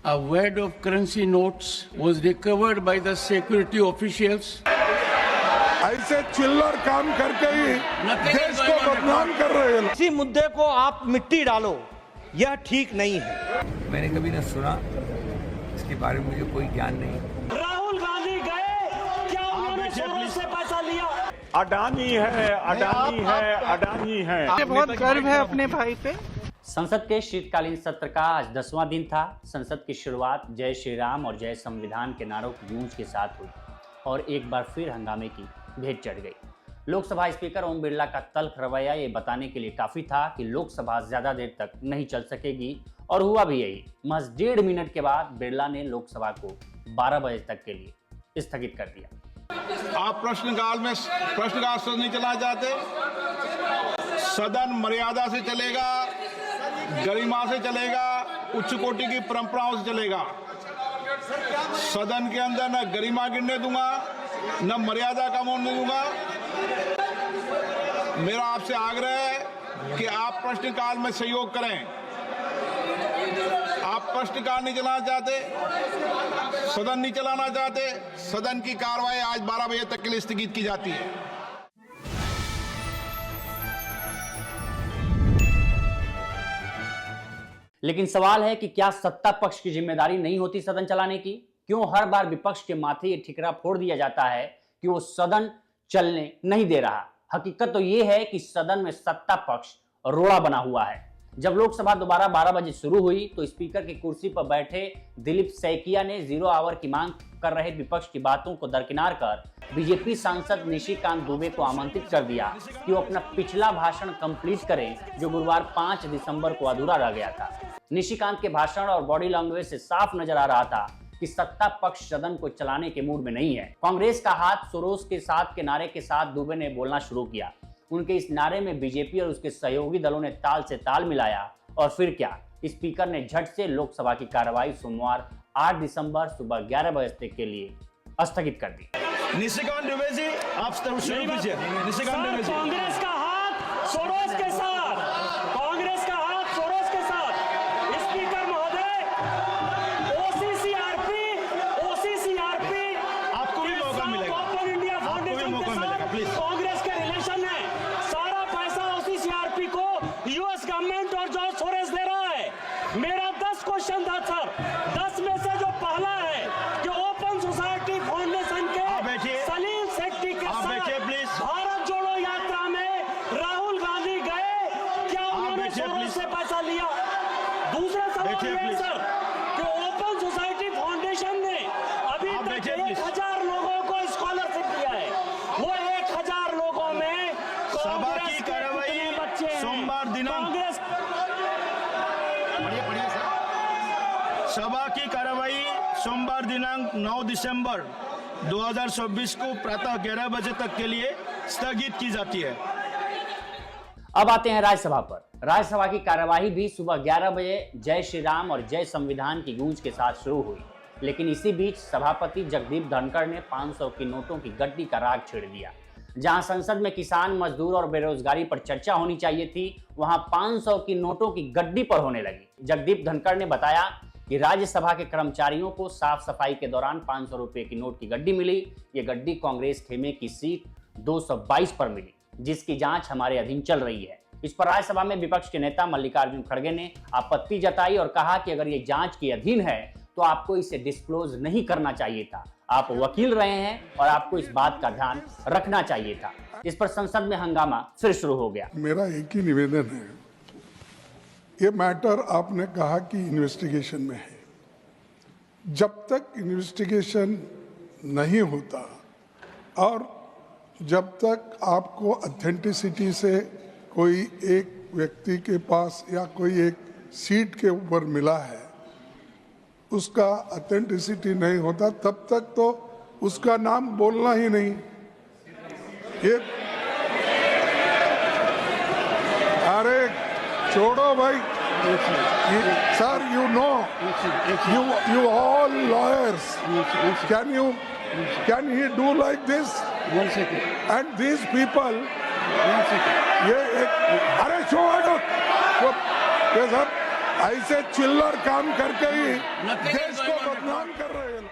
A wad of currency notes was recovered by the security officials. ऐसे चिल्लर काम करके ही देश को बदनाम कर रहे हैं। इसी मुद्दे को आप मिट्टी डालो, यह ठीक नहीं है। मैंने कभी न सुना, इसके बारे में मुझे कोई ज्ञान नहीं। राहुल गांधी गए, क्या उन्होंने सोरोस से पैसा लिया? अडानी है, अडानी है, अडानी है। मुझे बहुत गर्व है अपने भाई पे। संसद के शीतकालीन सत्र का आज 10वां दिन था। संसद की शुरुआत जय श्री राम और जय संविधान के नारों की गूंज के साथ हुई और एक बार फिर हंगामे की भेंट चढ़ गई। लोकसभा स्पीकर ओम बिरला का तल्ख रवैया ये बताने के लिए काफी था कि लोकसभा ज्यादा देर तक नहीं चल सकेगी, और हुआ भी यही। महज 1.5 मिनट के बाद बिरला ने लोकसभा को 12 बजे तक के लिए स्थगित कर दिया। आप प्रश्नकाल सदन नहीं चलाना चाहते? सदन मर्यादा से चलेगा, गरिमा से चलेगा, उच्च कोटि की परंपराओं से चलेगा। सदन के अंदर न गरिमा गिरने दूंगा, न मर्यादा का होने दूंगा। मेरा आपसे आग्रह है कि आप प्रश्नकाल में सहयोग करें। आप प्रश्नकाल नहीं चलाना चाहते, सदन नहीं चलाना चाहते, सदन की कार्रवाई आज 12 बजे तक के लिए स्थगित की जाती है। लेकिन सवाल है कि क्या सत्ता पक्ष की जिम्मेदारी नहीं होती सदन चलाने की? क्यों हर बार विपक्ष के माथे ये ठिकरा फोड़ दिया जाता है कि वो सदन चलने नहीं दे रहा? हकीकत तो ये है कि सदन में सत्ता पक्ष रोड़ा बना हुआ है। जब लोकसभा दोबारा 12 बजे शुरू हुई तो स्पीकर की कुर्सी पर बैठे दिलीप सैकिया ने 0 आवर की मांग कर रहे विपक्ष की बातों को दरकिनार कर बीजेपी सांसद निशिकांत दुबे को आमंत्रित कर दिया कि वो अपना पिछला भाषण कंप्लीट करें, जो गुरुवार 5 दिसंबर को अधूरा रह गया था। निशिकांत के भाषण और बॉडी लैंग्वेज से साफ नजर आ रहा था कि सत्ता पक्ष सदन को चलाने के मूड में नहीं है। कांग्रेस का हाथ सोरोस के साथ के नारे के साथ दुबे ने बोलना शुरू किया। उनके इस नारे में बीजेपी और उसके सहयोगी दलों ने ताल से ताल मिलाया और फिर क्या, स्पीकर ने झट से लोकसभा की कार्रवाई सोमवार 8 दिसंबर सुबह 11 बजे तक के लिए स्थगित कर दी। निशिकांत दुबे जी, आप शुरू कीजिए। निशिकांत दुबे जी, कांग्रेस का हाथ सोरोस के साथ, कांग्रेस का हाथ सोरोस के साथ। स्पीकर महोदय, ओसीसीआरपी आपको भी मौका मिलेगा, ओपन इंडिया फाउंडेशन के साथ कांग्रेस के रिलेशन है। सारा पैसा ओसीसीआरपी को यूएस गवर्नमेंट और जॉर्ज सोरोस दे रहा है। मेरा 10 क्वेश्चन था सर, 10 में से जो पहला है कि ओपन सोसाइटी फाउंडेशन के सलीम सेट्टी के साथ भारत जोड़ो यात्रा में राहुल गांधी गए, क्या उन्होंने सोरोस से पैसा लिया? दूसरा सवाल है सर कि ओपन सोसाइटी फाउंडेशन ने अभी तक 1000 लोगों को स्कॉलरशिप दिया है। वो 1000 लोगों में सभा की कार्रवाई सोमवार दिनांक सभा की कार्रवाई सोमवार दिनांक 9 दिसंबर 2024 को प्रातः 11 बजे तक के लिए स्थगित की जाती है। अब आते हैं राज्यसभा पर। राज्यसभा की कार्यवाही भी सुबह 11 बजे जय श्री राम और जय संविधान की गूंज के साथ शुरू हुई। लेकिन इसी बीच सभापति जगदीप धनखड़ ने 500 की नोटों की गड्डी का राग छेड़ दिया। जहां संसद में किसान, मजदूर और बेरोजगारी पर चर्चा होनी चाहिए थी, वहां 500 की नोटों की गड्डी पर होने लगी। जगदीप धनखड़ ने बताया कि राज्यसभा के कर्मचारियों को साफ सफाई के दौरान 500 रुपए की नोट की गड्डी मिली। ये गड्डी कांग्रेस खेमे की सीट 222 पर मिली, जिसकी जांच हमारे अधीन चल रही है। इस पर राज्यसभा में विपक्ष के नेता मल्लिकार्जुन खड़गे ने आपत्ति जताई और कहा कि अगर ये जांच के अधीन है तो आपको इसे डिस्क्लोज नहीं करना चाहिए था। आप वकील रहे हैं और आपको इस बात का ध्यान रखना चाहिए था। इस पर संसद में हंगामा फिर शुरू हो गया। मेरा एक ही निवेदन है, ये मैटर आपने कहा कि इन्वेस्टिगेशन में है। जब तक इन्वेस्टिगेशन नहीं होता और जब तक आपको ऑथेंटिसिटी से कोई एक व्यक्ति के पास या कोई एक सीट के ऊपर मिला है, उसका ऑथेंटिसिटी नहीं होता, तब तक तो उसका नाम बोलना ही नहीं। ये अरे छोड़ो भाई sir, you know, you all lawyers, can he do like this? 1 second. And these people, 1 second. ये एक, अरे छोड़ो, ये सब ऐसे चिल्लर काम करके ही देश को बदनाम कर रहे हैं।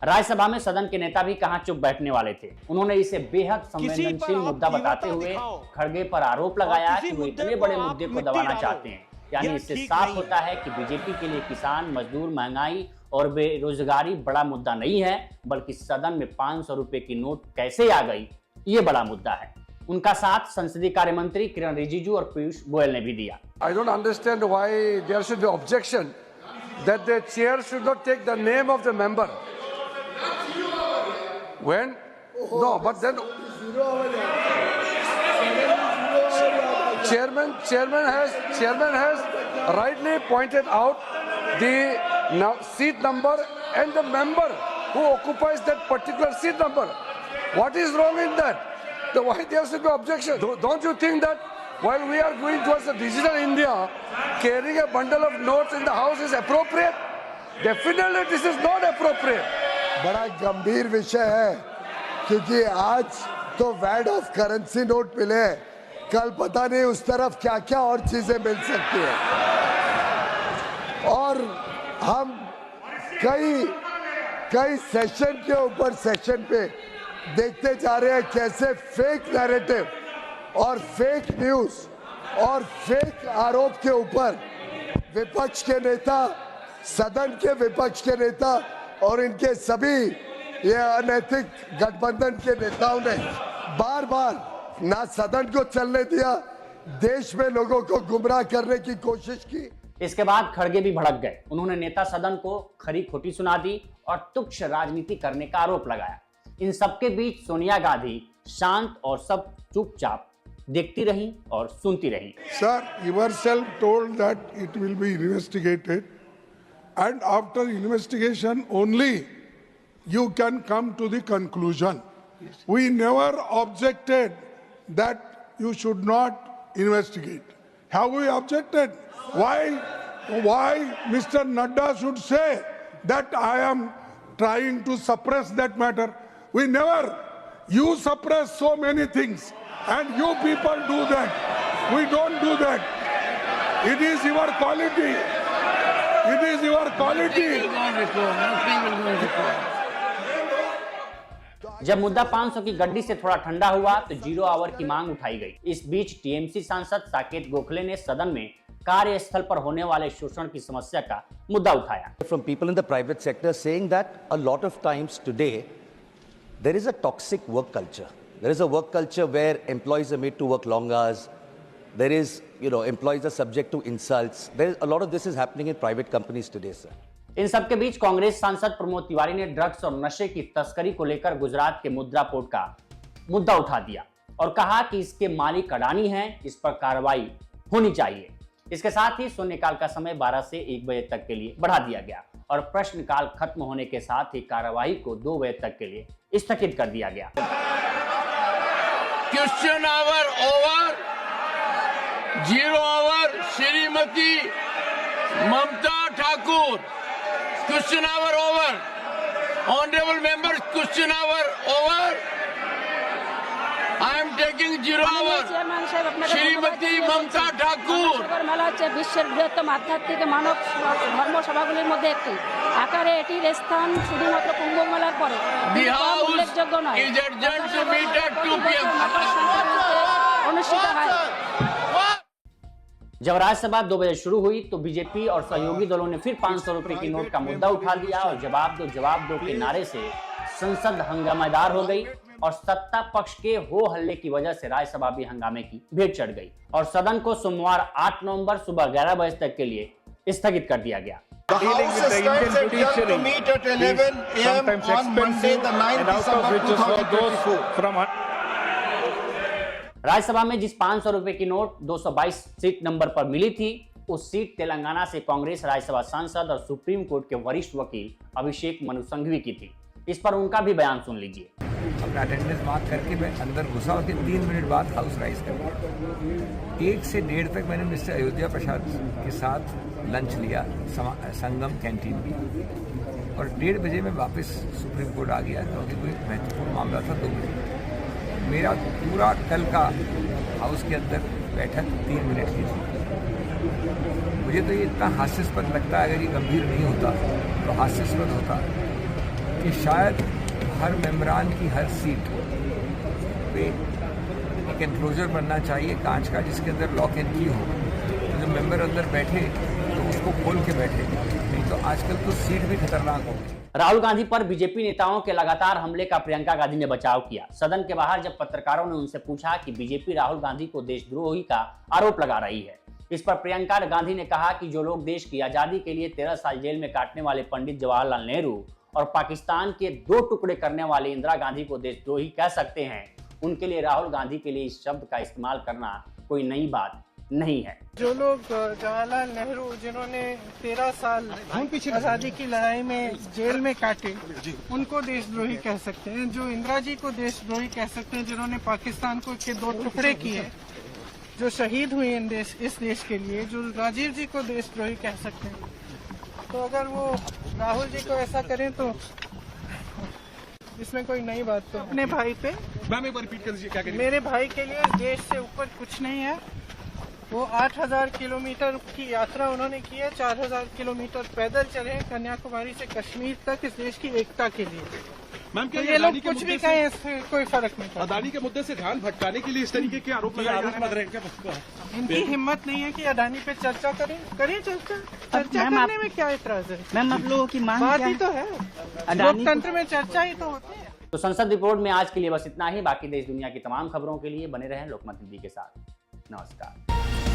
राज्यसभा में सदन के नेता भी कहां चुप बैठने वाले थे। उन्होंने इसे बेहद संवेदनशील मुद्दा बताते हुए खड़गे पर आरोप लगाया कि वो इतने बड़े मुद्दे को दबाना चाहते हैं। यानी इससे साफ होता है कि बीजेपी के लिए किसान, मजदूर, महंगाई और बेरोजगारी बड़ा मुद्दा नहीं है, बल्कि सदन में 500 रुपए की नोट कैसे आ गई, ये बड़ा मुद्दा है। उनका साथ संसदीय कार्य मंत्री किरण रिजिजू और पीयूष गोयल ने भी दिया। I don't understand why there should be objection that the chair should not take the name of the member. When? No, but then chairman has rightly pointed out the seat number and the member who occupies that particular seat number. What is wrong in that? So why there should be objection? Don't you think that while we are going towards a digital India, carrying a bundle of notes in the house is appropriate? Definitely this is not appropriate. बड़ा गंभीर विषय है, क्योंकि आज तो VAT of currency note मिले, कल पता नहीं उस तरफ क्या क्या और चीजें मिल सकती है। और हम कई सेशन के ऊपर सेशन पे देखते जा रहे हैं कैसे फेक नैरेटिव और फेक न्यूज और फेक आरोप के ऊपर विपक्ष के नेता, सदन के विपक्ष के नेता और इनके सभी ये अनैतिक गठबंधन के नेताओं ने बार बार ना सदन को चलने दिया, देश में लोगों को गुमराह करने की कोशिश की। इसके बाद खड़गे भी भड़क गए। उन्होंने नेता सदन को खरी खोटी सुना दी और तुच्छ राजनीति करने का आरोप लगाया। इन सबके बीच सोनिया गांधी शांत और सब चुपचाप देखती रही और सुनती रही। Sir, yourself told that it will be investigated, and after investigation only you can come to the conclusion. We never objected that you should not investigate. Have we objected? Why Mr. Nadda should say that I am trying to suppress that matter? We never. You suppress so many things, and you people do that. We don't do that. It is your quality. It is your quality. जब मुद्दा 500 की गड्डी से थोड़ा ठंडा हुआ तो 0 our की मांग उठाई गई। इस बीच टीएमसी सांसद साकेत गोखले ने सदन में कार्यस्थल पर होने वाले शोषण की समस्या का मुद्दा उठाया। From people in the private sector saying that a lot of times today there is a toxic work culture. There is a work culture where employees are made to work long hours. There is, employees are subject to insults. A lot of this is happening in private companies today, sir. इन सबके बीच कांग्रेस सांसद प्रमोद तिवारी ने drugs और नशे की तस्करी को लेकर गुजरात के मुद्रा पोर्ट का मुद्दा उठा दिया और कहा कि इसके मालिक अडानी हैं, इस पर कार्रवाई होनी चाहिए। इसके साथ ही शून्यकाल का समय 12 से 1 बजे तक के लिए बढ़ा दिया गया और प्रश्नकाल खत्म होने के साथ ही कार्यवाही को 2 बजे तक के लिए स्थगित कर दिया गया। Question hour over, 0 hour Shrimati Mamata Thakur. Question hour over. Honorable members, question hour over. I am taking 0 hour. Shrimati ममता ठाकुর। মেলা হচ্ছে বিশ্বের বৃহত্তম আধ্যাত্মিক মানব ধর্ম সভাগুলির মধ্যে একটি। আকারে এটির স্থান শুধুমাত্র কুম্ভ মেলার পরে উল্লেখযোগ্য নয়। অনুষ্ঠিত হয়। जब राज्यसभा 2 बजे शुरू हुई तो बीजेपी और सहयोगी दलों ने फिर 500 रुपए की नोट का मुद्दा उठा दिया और जवाब दो के नारे से संसद हंगामेदार हो गई और सत्ता पक्ष के हो हल्ले की वजह से राज्यसभा भी हंगामे की भेंट चढ़ गई और सदन को सोमवार 8 नवंबर सुबह 11 बजे तक के लिए स्थगित कर दिया गया। Dealing with the Indian judiciary is sometimes expensive and out of which is for those from Rajya Sabha में जिस 500 रुपए की नोट 222 सीट नंबर पर मिली थी, उस सीट तेलंगाना से कांग्रेस राज्यसभा सांसद और सुप्रीम कोर्ट के वरिष्ठ वकील अभिषेक मनु संघवी की थी। इस पर उनका भी बयान सुन लीजिए। अपना अटेंडेंस मार्क करके मैं अंदर घुसा और 3 मिनट बाद हाउस राइज कर दिया। 1 से 1:30 तक मैंने मिस्टर अयोध्या प्रसाद के साथ लंच लिया संगम कैंटीन में और 1:30 बजे मैं वापस सुप्रीम कोर्ट आ गया क्योंकि कोई महत्वपूर्ण मामला था। 2 बजे मेरा पूरा कल का हाउस के अंदर बैठक 3 मिनट की थी। मुझे तो ये इतना हास्यास्पद लगता है, अगर ये गंभीर नहीं होता तो हास्यास्पद होता कि शायद हर मेम्बरान की हर सीट पे एक एनक्लोजर बनना चाहिए कांच का, जिसके अंदर लॉक एंड की हो, तो जो मेंबर अंदर बैठे तो उसको खोल के बैठे, नहीं तो आजकल तो सीट भी खतरनाक हो गई। राहुल गांधी पर बीजेपी नेताओं के लगातार हमले का प्रियंका गांधी ने बचाव किया। सदन के बाहर जब पत्रकारों ने उनसे पूछा कि बीजेपी राहुल गांधी को देशद्रोही का आरोप लगा रही है, इस पर प्रियंका गांधी ने कहा कि जो लोग देश की आजादी के लिए 13 साल जेल में काटने वाले पंडित जवाहरलाल नेहरू और पाकिस्तान के 2 टुकड़े करने वाले इंदिरा गांधी को देशद्रोही कह सकते हैं, उनके लिए राहुल गांधी के लिए इस शब्द का इस्तेमाल करना कोई नई बात नहीं है। जो लोग जवाहरलाल नेहरू जिन्होंने 13 साल आजादी की लड़ाई में जेल में काटे, उनको देशद्रोही कह सकते हैं। जो इंदिरा जी को देशद्रोही कह सकते हैं, जिन्होंने पाकिस्तान को के 2 टुकड़े किए, जो शहीद हुए इस देश के लिए, जो राजीव जी को देशद्रोही कह सकते हैं। तो अगर वो राहुल जी को ऐसा करें तो इसमें कोई नई बात तो अपने भाई पे मैम एक बार रिपीट कर दीजिए क्या कह रही हैं? मेरे भाई के लिए देश से ऊपर कुछ नहीं है। वो 8000 किलोमीटर की यात्रा उन्होंने की है, 4000 किलोमीटर पैदल चले कन्याकुमारी से कश्मीर तक इस देश की एकता के लिए। मैम क्या ये लोग कुछ भी कहें, इससे कोई फर्क नहीं पड़ता। अडानी के मुद्दे से ध्यान भटकाने के लिए इस तरीके के आरोप लग रहे हैं क्या? इनकी हिम्मत नहीं है कि अडानी पे चर्चा करें चर्चा करने में क्या एतराज है? मैम आप लोगों की मांग बात ही तो है, लोकतंत्र में चर्चा ही तो होती है। तो संसद रिपोर्ट में आज के लिए बस इतना ही। बाकी देश दुनिया की तमाम खबरों के लिए बने रहें लोकमत हिंदी के साथ। नमस्कार।